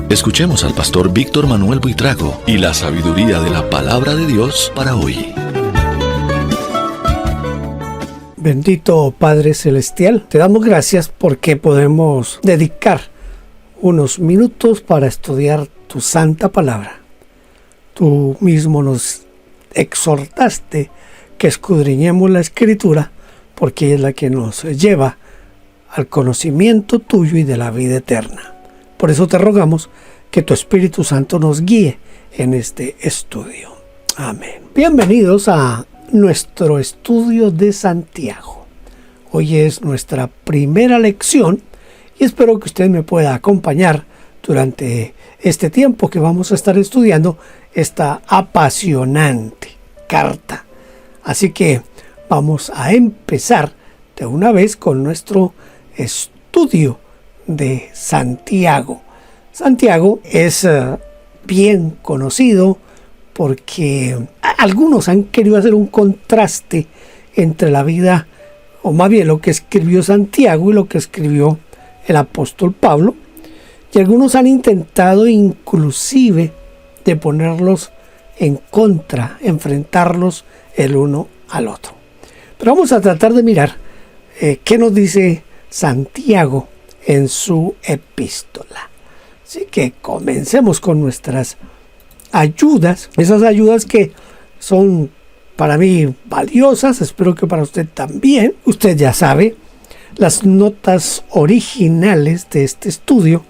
Escuchemos al pastor Víctor Manuel Buitrago y la sabiduría de la palabra de Dios para hoy. Bendito Padre Celestial, te damos gracias porque podemos dedicar unos minutos para estudiar tu santa palabra. Tú mismo nos exhortaste que escudriñemos la Escritura porque es la que nos lleva al conocimiento tuyo y de la vida eterna. Por eso te rogamos que tu Espíritu Santo nos guíe en este estudio. Amén. Bienvenidos a nuestro estudio de Santiago. Hoy es nuestra primera lección y espero que usted me pueda acompañar durante este tiempo que vamos a estar estudiando esta apasionante carta. Así que vamos a empezar de una vez con nuestro estudio de Santiago. Santiago es bien conocido porque algunos han querido hacer un contraste entre la vida, o más bien lo que escribió Santiago y lo que escribió el apóstol Pablo, y algunos han intentado inclusive de ponerlos en contra, enfrentarlos el uno al otro. Pero vamos a tratar de mirar qué nos dice Santiago en su epístola. Así que comencemos con nuestras ayudas, esas ayudas que son para mí valiosas, espero que para usted también. Usted ya sabe, las notas originales de este estudio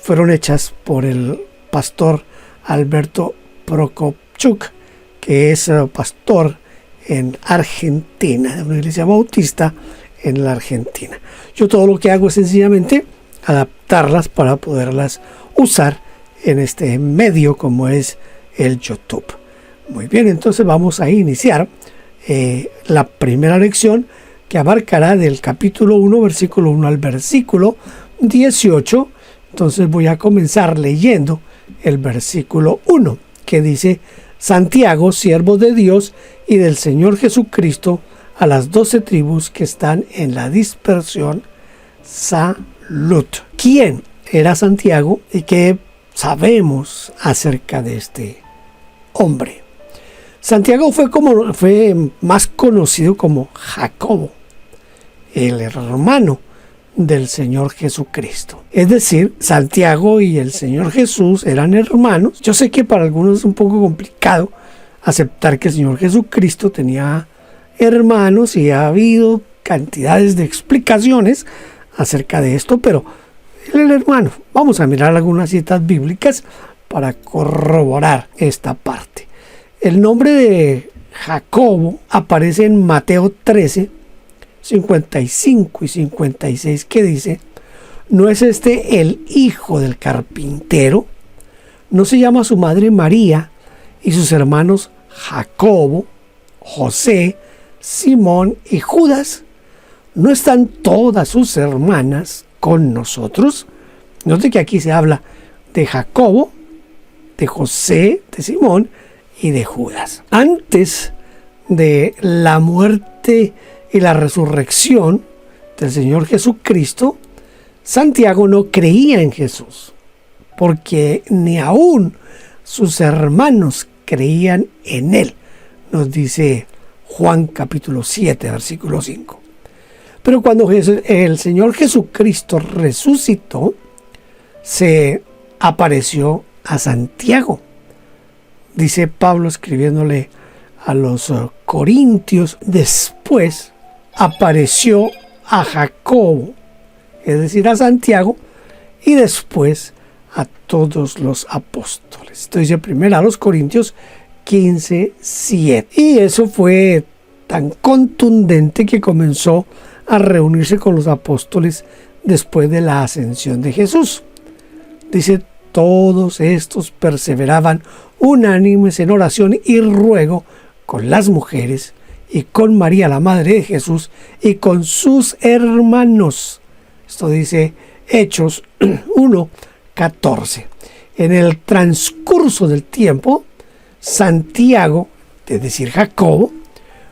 fueron hechas por el pastor Alberto Prokopchuk, que es pastor en Argentina, de una iglesia bautista en la Argentina. Yo todo lo que hago es sencillamente adaptarlas para poderlas usar en este medio como es el YouTube. Muy bien, entonces vamos a iniciar la primera lección que abarcará del capítulo 1, versículo 1 al versículo 18. Entonces voy a comenzar leyendo el versículo 1, que dice: Santiago, siervo de Dios y del Señor Jesucristo, a las 12 tribus que están en la dispersión, salud. ¿Quién era Santiago y qué sabemos acerca de este hombre? Santiago fue más conocido como Jacobo, el hermano del Señor Jesucristo. Es decir, Santiago y el Señor Jesús eran hermanos. Yo sé que para algunos es un poco complicado aceptar que el Señor Jesucristo tenía hermanos y ha habido cantidades de explicaciones acerca de esto, pero él era hermano. Vamos a mirar algunas citas bíblicas para corroborar esta parte. El nombre de Jacobo aparece en Mateo 13, 55 y 56, que dice: ¿no es este el hijo del carpintero? ¿No se llama su madre María y sus hermanos Jacobo, José, Simón y Judas? ¿No están todas sus hermanas con nosotros? Note que aquí se habla de Jacobo, de José, de Simón y de Judas. Antes de la muerte y la resurrección del Señor Jesucristo, Santiago no creía en Jesús, porque ni aún sus hermanos creían en él, nos dice Juan capítulo 7, versículo 5. Pero cuando el Señor Jesucristo resucitó, se apareció a Santiago. Dice Pablo escribiéndole a los Corintios: después apareció a Jacobo, es decir, a Santiago, y después a todos los apóstoles. Esto dice primero a los Corintios 15, 7. Y eso fue tan contundente que comenzó a reunirse con los apóstoles después de la ascensión de Jesús. Dice: todos estos perseveraban unánimes en oración y ruego con las mujeres y con María, la madre de Jesús, y con sus hermanos. Esto dice Hechos 1:14. En el transcurso del tiempo, Santiago, es decir, Jacobo,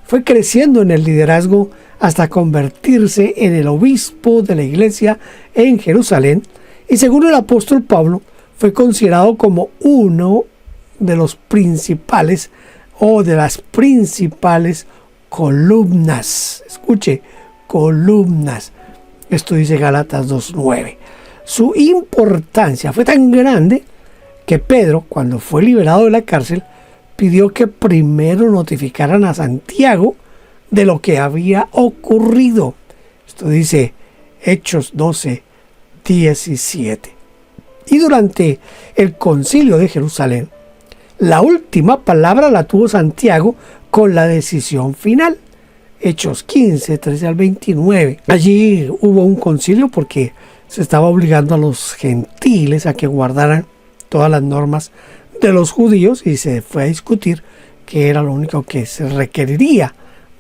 fue creciendo en el liderazgo hasta convertirse en el obispo de la iglesia en Jerusalén, y según el apóstol Pablo, fue considerado como uno de los principales o de las principales columnas. Escuche, columnas. Esto dice Gálatas 2:9. Su importancia fue tan grande que Pedro, cuando fue liberado de la cárcel, pidió que primero notificaran a Santiago de lo que había ocurrido. Esto dice Hechos 12:17. Y durante el concilio de Jerusalén, la última palabra la tuvo Santiago con la decisión final. Hechos 15:13-29. Allí hubo un concilio porque se estaba obligando a los gentiles a que guardaran todas las normas de los judíos, y se fue a discutir que era lo único que se requeriría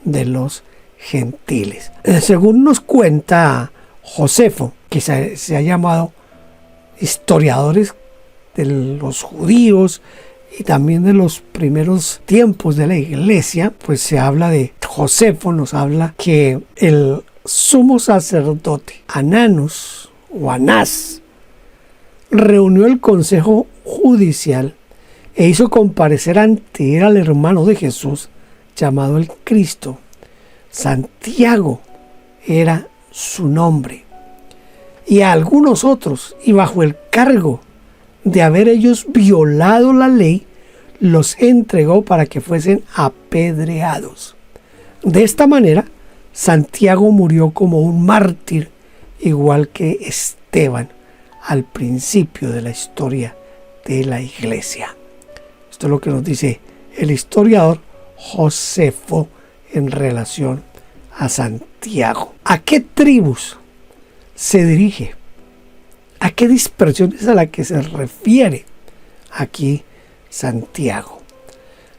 de los gentiles. Según nos cuenta Josefo, que se ha llamado historiadores de los judíos y también de los primeros tiempos de la iglesia, pues se habla de Josefo, nos habla que el sumo sacerdote Ananus o Anás reunió el consejo judicial e hizo comparecer ante él al hermano de Jesús llamado el Cristo. Santiago era su nombre, y a algunos otros, y bajo el cargo de haber ellos violado la ley, los entregó para que fuesen apedreados. De esta manera, Santiago murió como un mártir, igual que Esteban, al principio de la historia de la iglesia. Esto es lo que nos dice el historiador Josefo en relación a Santiago. ¿A qué tribus se dirige? ¿A qué dispersión es a la que se refiere aquí Santiago?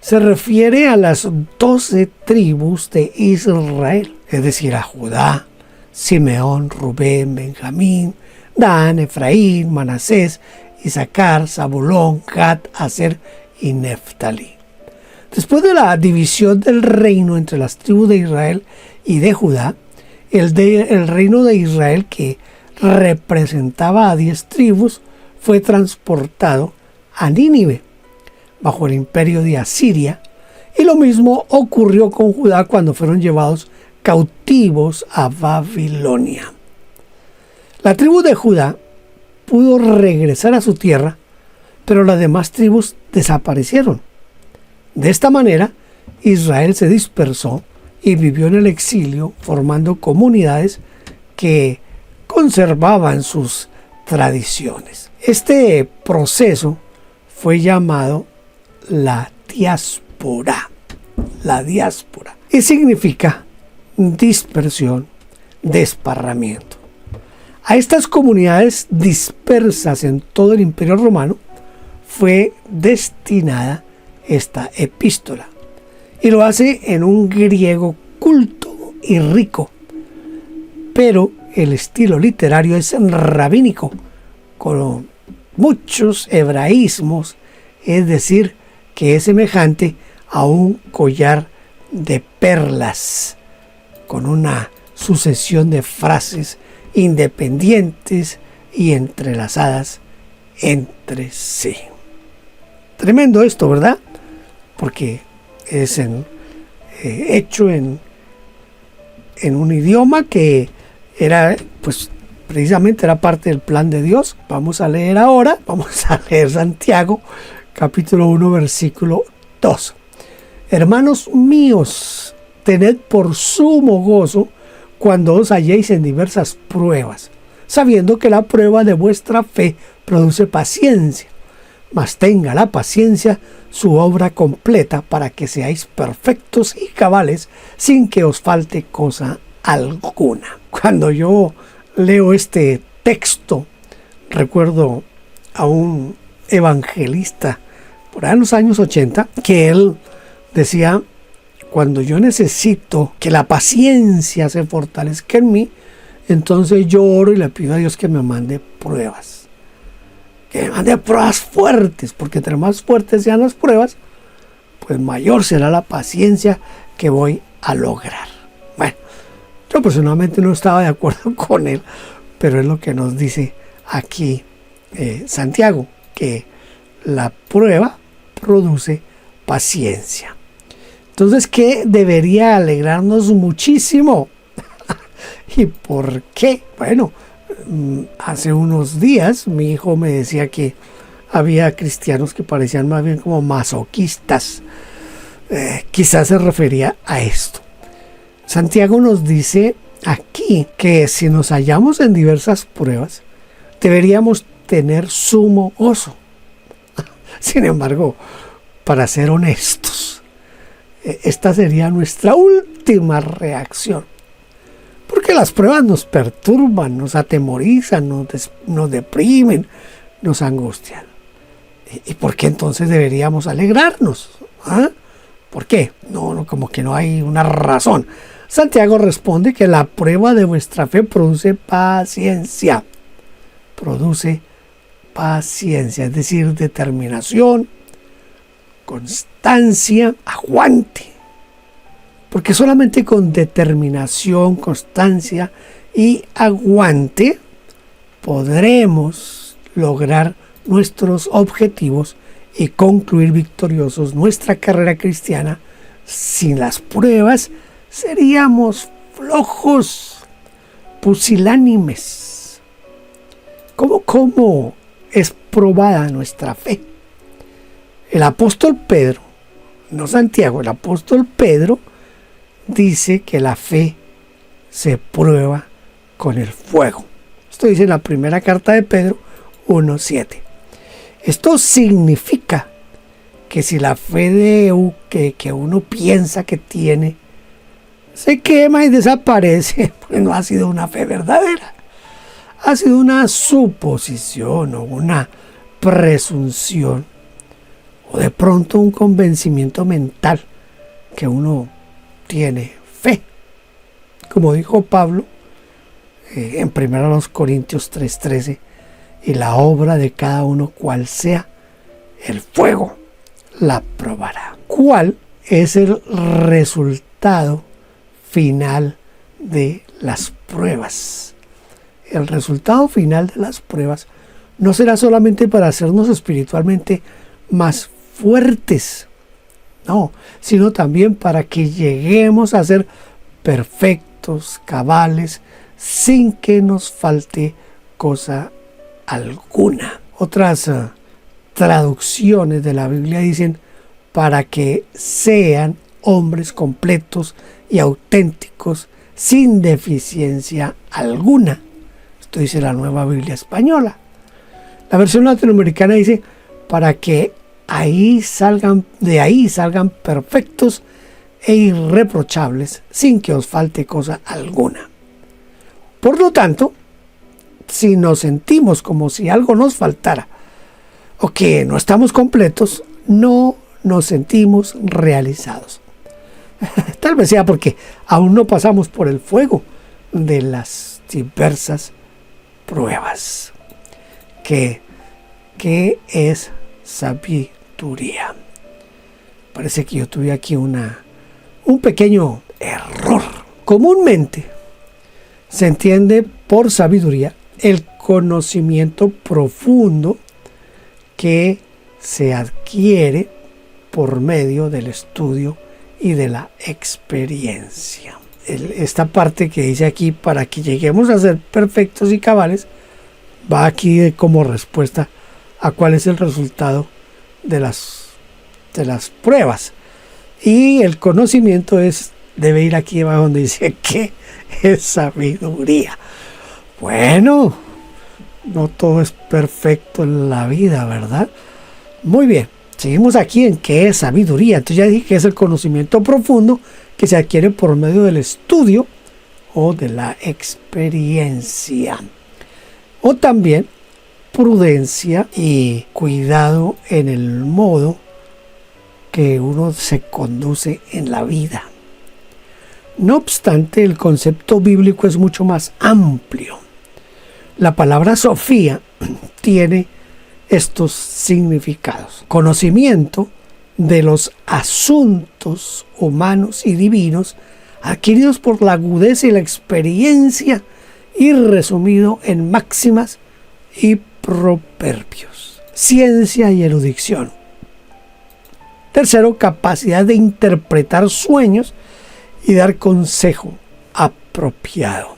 Se refiere a las 12 tribus de Israel, es decir, a Judá, Simeón, Rubén, Benjamín, Dan, Efraín, Manasés, Isaacar, Zabulón, Gad, Aser y Neftalí. Después de la división del reino entre las tribus de Israel y de Judá, el reino de Israel, que representaba a 10 tribus, fue transportado a Nínive, bajo el imperio de Asiria, y lo mismo ocurrió con Judá cuando fueron llevados cautivos a Babilonia. La tribu de Judá pudo regresar a su tierra, pero las demás tribus desaparecieron. De esta manera, Israel se dispersó y vivió en el exilio, formando comunidades que conservaban sus tradiciones. Este proceso fue llamado la diáspora. La diáspora. Y significa dispersión, desparramiento. A estas comunidades dispersas en todo el Imperio Romano fue destinada esta epístola, y lo hace en un griego culto y rico, pero el estilo literario es rabínico, con muchos hebraísmos, es decir, que es semejante a un collar de perlas, con una sucesión de frases independientes y entrelazadas entre sí. Tremendo esto, ¿verdad? Porque es hecho en un idioma que era, pues, precisamente era parte del plan de Dios. Vamos a leer ahora, vamos a leer Santiago, capítulo 1, versículo 2. Hermanos míos, tened por sumo gozo cuando os halléis en diversas pruebas, sabiendo que la prueba de vuestra fe produce paciencia. Mas tenga la paciencia su obra completa, para que seáis perfectos y cabales, sin que os falte cosa alguna. Cuando yo leo este texto, recuerdo a un evangelista por ahí en los años 80, que él decía: cuando yo necesito que la paciencia se fortalezca en mí, entonces yo oro y le pido a Dios que me mande pruebas. Que me mande pruebas fuertes, porque entre más fuertes sean las pruebas, pues mayor será la paciencia que voy a lograr. Bueno, Yo personalmente no estaba de acuerdo con él, pero es lo que nos dice aquí Santiago, que la prueba produce paciencia. Entonces, ¿qué debería alegrarnos muchísimo? ¿Y por qué? Bueno, hace unos días mi hijo me decía que había cristianos que parecían más bien como masoquistas. Quizás se refería a esto. Santiago nos dice aquí que si nos hallamos en diversas pruebas, deberíamos tener sumo gozo. Sin embargo, para ser honestos, esta sería nuestra última reacción. Porque las pruebas nos perturban, nos atemorizan, nos deprimen, nos angustian. ¿Y por qué entonces deberíamos alegrarnos? ¿Ah? ¿Por qué? No, como que no hay una razón. Santiago responde que la prueba de vuestra fe produce paciencia. Produce paciencia, es decir, determinación, constancia, aguante. Porque solamente con determinación, constancia y aguante podremos lograr nuestros objetivos y concluir victoriosos nuestra carrera cristiana. Sin las pruebas seríamos flojos, pusilánimes. ¿Cómo es probada nuestra fe? El apóstol Pedro, no Santiago, el apóstol Pedro dice que la fe se prueba con el fuego. Esto dice en la primera carta de Pedro 1:7. Esto significa que si la fe que uno piensa que tiene se quema y desaparece, pues no ha sido una fe verdadera. Ha sido una suposición o una presunción o de pronto un convencimiento mental que uno tiene fe. Como dijo Pablo en 1 Corintios 3:13, y la obra de cada uno cual sea, el fuego la probará. ¿Cuál es el resultado final de las pruebas? El resultado final de las pruebas no será solamente para hacernos espiritualmente más fuertes, no, sino también para que lleguemos a ser perfectos, cabales, sin que nos falte cosa alguna. Otras traducciones de la Biblia dicen para que sean hombres completos y auténticos, sin deficiencia alguna. Esto dice la Nueva Biblia Española. La versión latinoamericana dice para que de ahí salgan perfectos e irreprochables, sin que os falte cosa alguna. Por lo tanto, si nos sentimos como si algo nos faltara o que no estamos completos, no nos sentimos realizados. Tal vez sea porque aún no pasamos por el fuego de las diversas pruebas. ¿Qué es sabiduría? Parece que yo tuve aquí un pequeño error. Comúnmente se entiende por sabiduría el conocimiento profundo que se adquiere por medio del estudio y de la experiencia. Esta parte que dice aquí, para que lleguemos a ser perfectos y cabales, va aquí como respuesta a cuál es el resultado de las pruebas. Y el conocimiento debe ir aquí abajo donde dice que es sabiduría. Bueno, no todo es perfecto en la vida, ¿verdad? Muy bien, seguimos aquí en qué es sabiduría. Entonces ya dije que es el conocimiento profundo que se adquiere por medio del estudio o de la experiencia. O también prudencia y cuidado en el modo que uno se conduce en la vida. No obstante, el concepto bíblico es mucho más amplio. La palabra Sofía tiene estos significados: conocimiento de los asuntos humanos y divinos adquiridos por la agudeza y la experiencia y resumido en máximas y proverbios. Ciencia y erudición. Tercero, capacidad de interpretar sueños y dar consejo apropiado.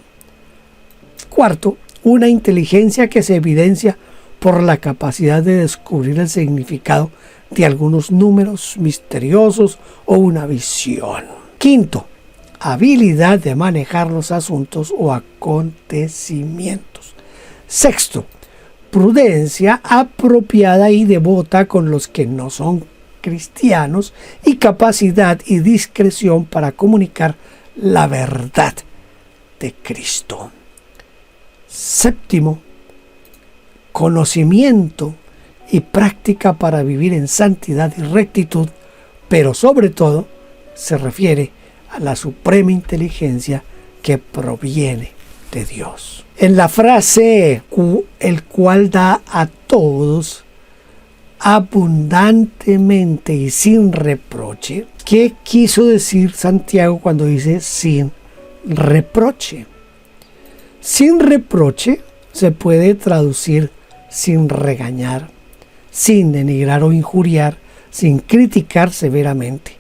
Cuarto, una inteligencia que se evidencia por la capacidad de descubrir el significado de algunos números misteriosos o una visión. Quinto, habilidad de manejar los asuntos o acontecimientos. Sexto, prudencia apropiada y devota con los que no son cristianos y capacidad y discreción para comunicar la verdad de Cristo. Séptimo, conocimiento y práctica para vivir en santidad y rectitud, pero sobre todo se refiere a la suprema inteligencia que proviene de Dios. En la frase el cual da a todos abundantemente y sin reproche, ¿qué quiso decir Santiago cuando dice sin reproche? Sin reproche se puede traducir sin regañar, sin denigrar o injuriar, sin criticar severamente,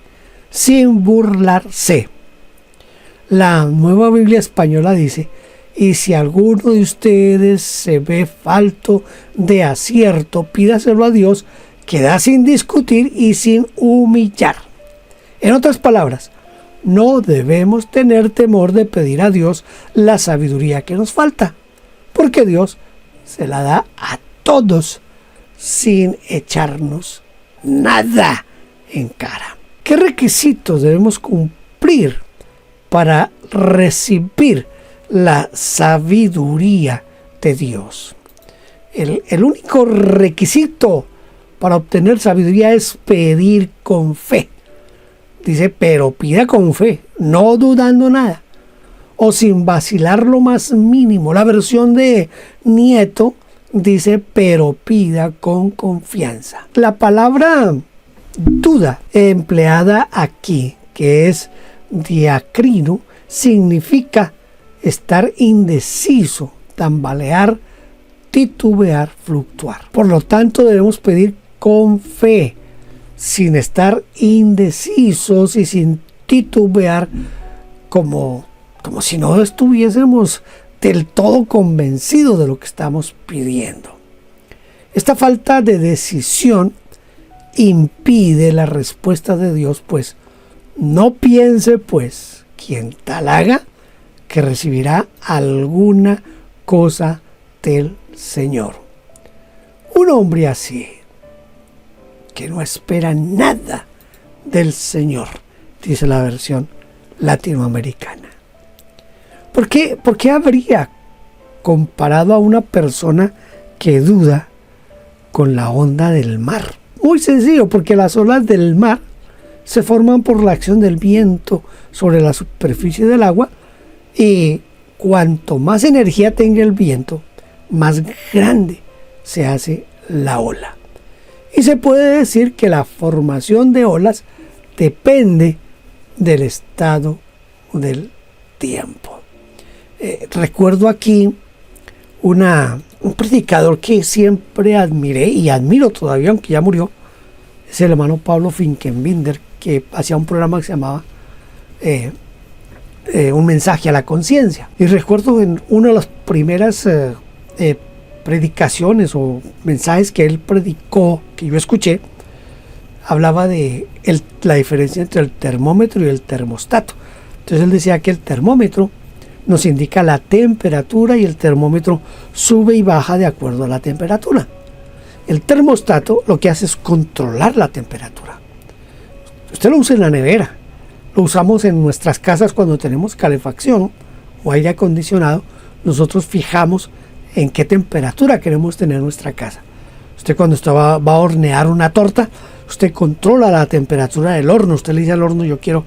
sin burlarse. La Nueva Biblia Española dice: y si alguno de ustedes se ve falto de acierto, pídaselo a Dios, que da sin discutir y sin humillar. En otras palabras, no debemos tener temor de pedir a Dios la sabiduría que nos falta, porque Dios se la da a todos sin echarnos nada en cara. ¿Qué requisitos debemos cumplir para recibir la sabiduría de Dios? El único requisito para obtener sabiduría es pedir con fe. Dice, pero pida con fe, no dudando nada, o sin vacilar lo más mínimo. La versión de Nieto dice, pero pida con confianza. La palabra duda empleada aquí, que es diacrino, significa estar indeciso, tambalear, titubear, fluctuar. Por lo tanto, debemos pedir con fe, sin estar indecisos y sin titubear, como si no estuviésemos del todo convencidos de lo que estamos pidiendo. Esta falta de decisión impide la respuesta de Dios, pues no piense pues quien tal haga que recibirá alguna cosa del Señor. Un hombre así, que no espera nada del Señor, dice la versión latinoamericana. ¿Por qué habría comparado a una persona que duda con la onda del mar? Muy sencillo, porque las olas del mar se forman por la acción del viento sobre la superficie del agua, y cuanto más energía tenga el viento, más grande se hace la ola. Y se puede decir que la formación de olas depende del estado del tiempo. Recuerdo aquí un predicador que siempre admiré y admiro todavía, aunque ya murió. Es el hermano Pablo Finkenbinder, que hacía un programa que se llamaba Un mensaje a la conciencia. Y recuerdo en una de las primeras predicaciones o mensajes que él predicó, que yo escuché, hablaba de la diferencia entre el termómetro y el termostato. Entonces él decía que el termómetro nos indica la temperatura y el termómetro sube y baja de acuerdo a la temperatura. El termostato lo que hace es controlar la temperatura. Usted lo usa en la nevera, lo usamos en nuestras casas cuando tenemos calefacción o aire acondicionado. Nosotros fijamos en qué temperatura queremos tener nuestra casa. Usted cuando va a hornear una torta, usted controla la temperatura del horno. Usted le dice al horno, yo quiero,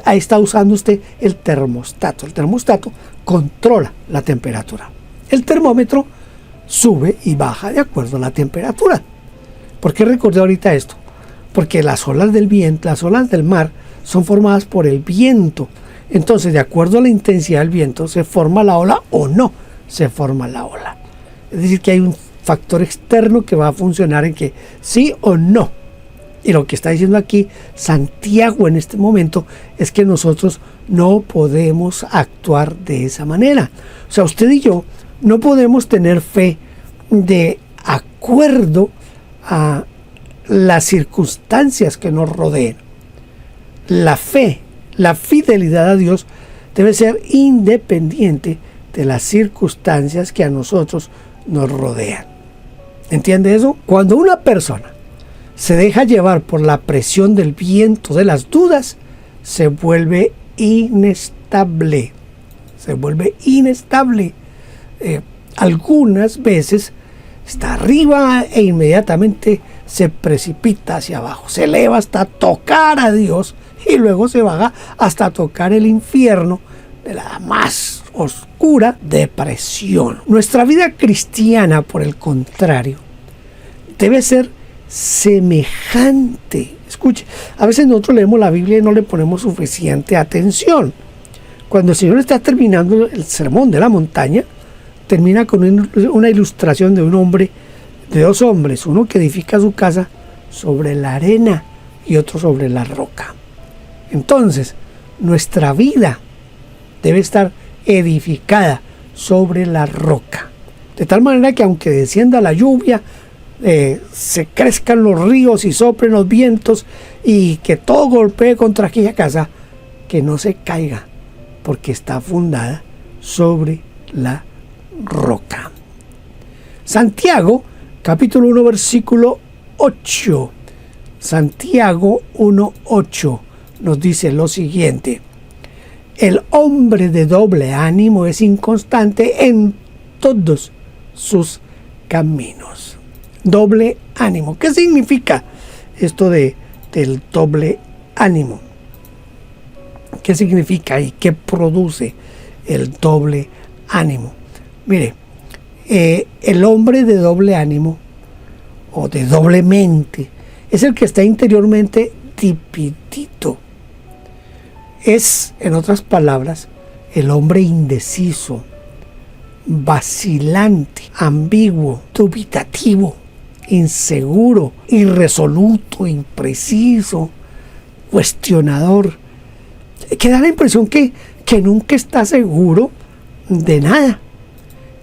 ahí está usando usted el termostato. El termostato controla la temperatura. El termómetro sube y baja de acuerdo a la temperatura. ¿Por qué recordé ahorita esto? Porque las olas del viento, las olas del mar, son formadas por el viento. Entonces, de acuerdo a la intensidad del viento, se forma la ola o no se forma la ola. Es decir, que hay un factor externo que va a funcionar en que sí o no. Y lo que está diciendo aquí Santiago en este momento es que nosotros no podemos actuar de esa manera. O sea, usted y yo no podemos tener fe de acuerdo a las circunstancias que nos rodeen. La fe, la fidelidad a Dios debe ser independiente de las circunstancias que a nosotros nos rodean. ¿Entiende eso? Cuando una persona se deja llevar por la presión del viento de las dudas, se vuelve inestable. Algunas veces está arriba e inmediatamente se precipita hacia abajo. Se eleva hasta tocar a Dios y luego se baja hasta tocar el infierno de la más oscura depresión. Nuestra vida cristiana, por el contrario, debe ser semejante. Escuche, a veces nosotros leemos la Biblia y no le ponemos suficiente atención. Cuando el Señor está terminando el sermón de la montaña, termina con una ilustración de de dos hombres, uno que edifica su casa sobre la arena y otro sobre la roca. Entonces, nuestra vida debe estar edificada sobre la roca, de tal manera que aunque descienda la lluvia, se crezcan los ríos y soplen los vientos y que todo golpee contra aquella casa, que no se caiga, porque está fundada sobre la roca. Santiago, capítulo 1, versículo 8. Santiago 1:8 nos dice lo siguiente: el hombre de doble ánimo es inconstante en todos sus caminos. Doble ánimo. ¿Qué significa esto del doble ánimo? ¿Qué significa y qué produce el doble ánimo? Mire, el hombre de doble ánimo o de doble mente es el que está interiormente dividido. Es, en otras palabras, el hombre indeciso, vacilante, ambiguo, dubitativo, inseguro, irresoluto, impreciso, cuestionador, que da la impresión que nunca está seguro de nada.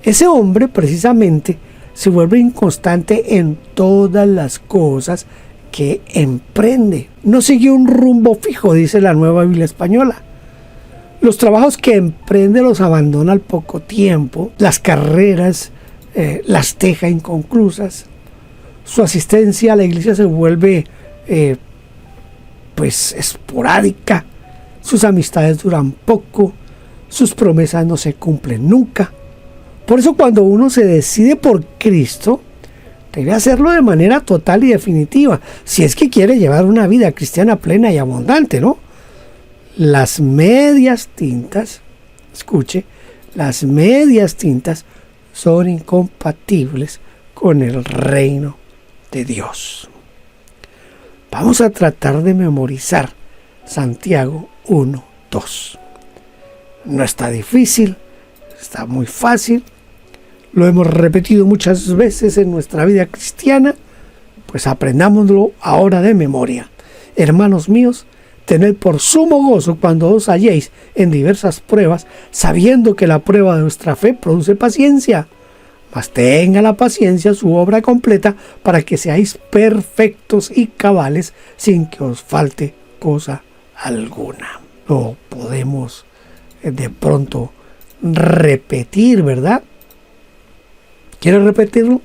Ese hombre precisamente se vuelve inconstante en todas las cosas que emprende. No sigue un rumbo fijo, dice la Nueva Biblia Española. Los trabajos que emprende los abandona al poco tiempo. Las carreras las deja inconclusas. Su asistencia a la iglesia se vuelve esporádica. Sus amistades duran poco. Sus promesas no se cumplen nunca. Por eso cuando uno se decide por Cristo, debe hacerlo de manera total y definitiva, si es que quiere llevar una vida cristiana plena y abundante, ¿no? Las medias tintas, escuche, las medias tintas son incompatibles con el reino de Dios. Vamos a tratar de memorizar Santiago 1:2. No está difícil, está muy fácil. Lo hemos repetido muchas veces en nuestra vida cristiana, pues aprendámoslo ahora de memoria. Hermanos míos, tened por sumo gozo cuando os halléis en diversas pruebas, sabiendo que la prueba de vuestra fe produce paciencia. Mas tenga la paciencia su obra completa, para que seáis perfectos y cabales, sin que os falte cosa alguna. Lo podemos de pronto repetir, ¿verdad? ¿Quiere repetirlo?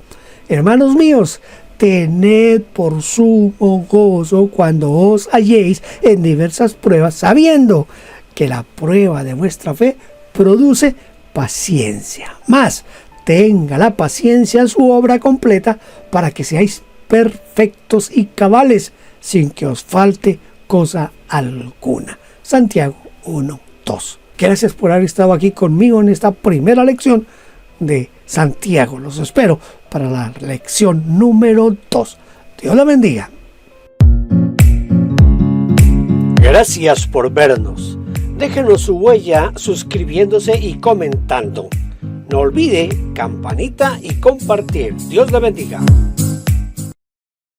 Hermanos míos, tened por sumo gozo cuando os halléis en diversas pruebas, sabiendo que la prueba de vuestra fe produce paciencia. Mas tenga la paciencia su obra completa, para que seáis perfectos y cabales, sin que os falte cosa alguna. Santiago 1:2. Gracias por haber estado aquí conmigo en esta primera lección de Santiago. Los espero para la lección número 2. Dios la bendiga. Gracias por vernos. Déjenos su huella suscribiéndose y comentando. No olvide campanita y compartir. Dios le bendiga.